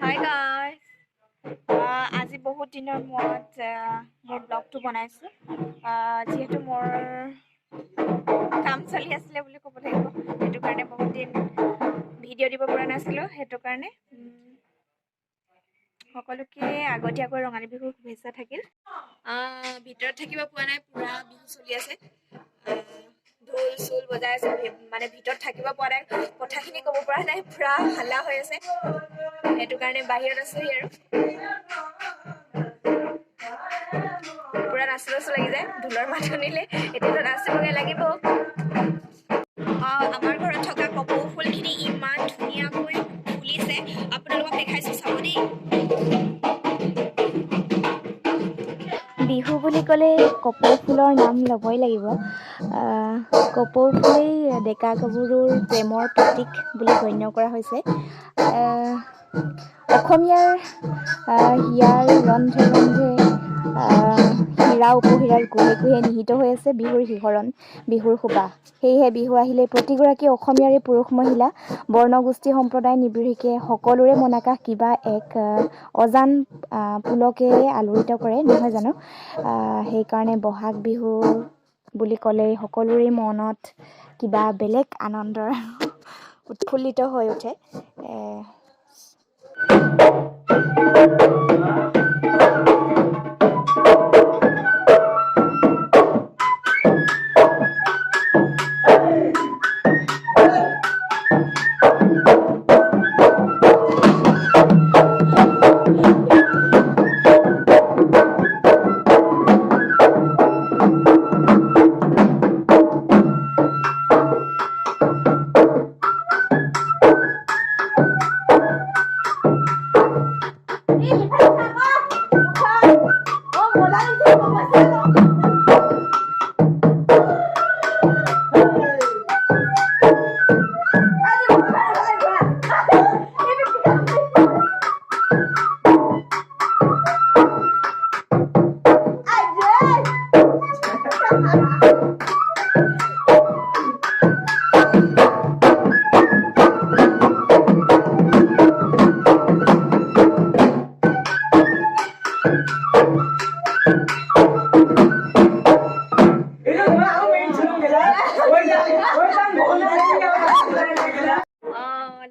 Hi guys. আজি বহুত দিনৰ মূৰত মোৰ ব্লগটো বনাইছোঁ যিহেতু মোৰ কাম চলি আছিলে বুলি ক'ব লাগিব সেইটো কাৰণে বহুত দিন ভিডিঅ' দিব পৰা নাছিলোঁ সেইটো কাৰণে সকলোকে আগতীয়াকৈ ৰঙালী বিহুৰ শুভেচ্ছা থাকিল ভিতৰত থাকিব পোৱা নাই পুৰা বিহু চলি আছে ঢোল চোল বজাই আছে মানে ভিতৰত থাকিব পৰা নাই কথাখিনি ক'ব পৰা নাই পুৰা হাল্লা হৈ আছে সেইটো কাৰণে বাহিৰত আছোহি আৰু পুৰা নাচি লাগি যায় ঢোলৰ মাত শুনিলে এতিয়াতো নাচিবগে লাগিব আমাৰ ঘৰত থকা কপৌ ফুলখিনি ইমান ধুনীয়াকৈ ফুলিছে আপোনালোকক দেখাইছোঁ চাব দেই বিহু বুলি ক'লে কপৌ ফুলৰ নাম ল'বই লাগিব কপৌ ফুলেই ডেকা গাভৰুৰ প্ৰেমৰ প্ৰতীক বুলি গণ্য কৰা হৈছে অসমীয়াৰ হিয়াৰ ৰন্ধে ৰন্ধে হীৰা উপহীৰাৰ কোহে কোহে নিহিত হৈ আছে বিহুৰ শিহৰণ বিহুৰ সুবাস সেয়েহে বিহু আহিলে প্ৰতিগৰাকী অসমীয়াৰে পুৰুষ মহিলা বৰ্ণগোষ্ঠী সম্প্ৰদায় নিৰ্বিশেষে সকলোৰে মনাকাশ কিবা এক অজান পুলকে আলোড়িত কৰে নহয় জানো সেইকাৰণে বহাগ বিহু বুলি ক'লে সকলোৰে মনত কিবা বেলেগ আনন্দৰ উৎফুল্লিত হৈ উঠে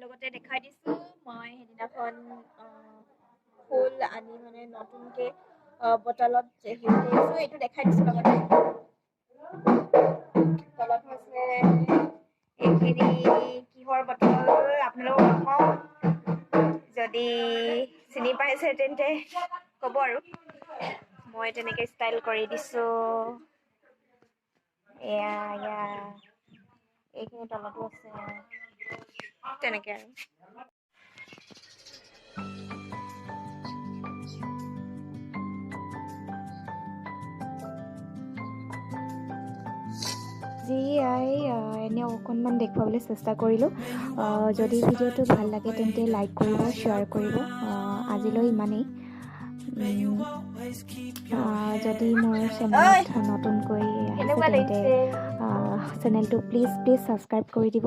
লগতে দেখাই দিছোঁ মই সেইদিনাখন ফুল আনি মানে নতুনকৈ বটলত হেৰি কৰিছোঁ এইটো দেখাই দিছোঁ লগতে তলত হৈছে এইখিনি কিহৰ বটল আপোনালোকক নকওঁ যদি চিনি পাইছে তেন্তে ক'ব আৰু মই তেনেকৈ ষ্টাইল কৰি দিছোঁ এয়া এইখিনি তলতো আছে তেনেকৈ আৰু আজি এনে অকণমান দেখুৱাবলৈ চেষ্টা কৰিলোঁ যদি ভিডিঅ'টো ভাল লাগে তেন্তে লাইক কৰিব শ্বেয়াৰ কৰিব আজিলৈ ইমানেই যদি মোৰ চেনেলত নতুনকৈ আহিছে তেন্তে চেনেলটো প্লিজ ছাবস্ক্ৰাইব কৰি দিব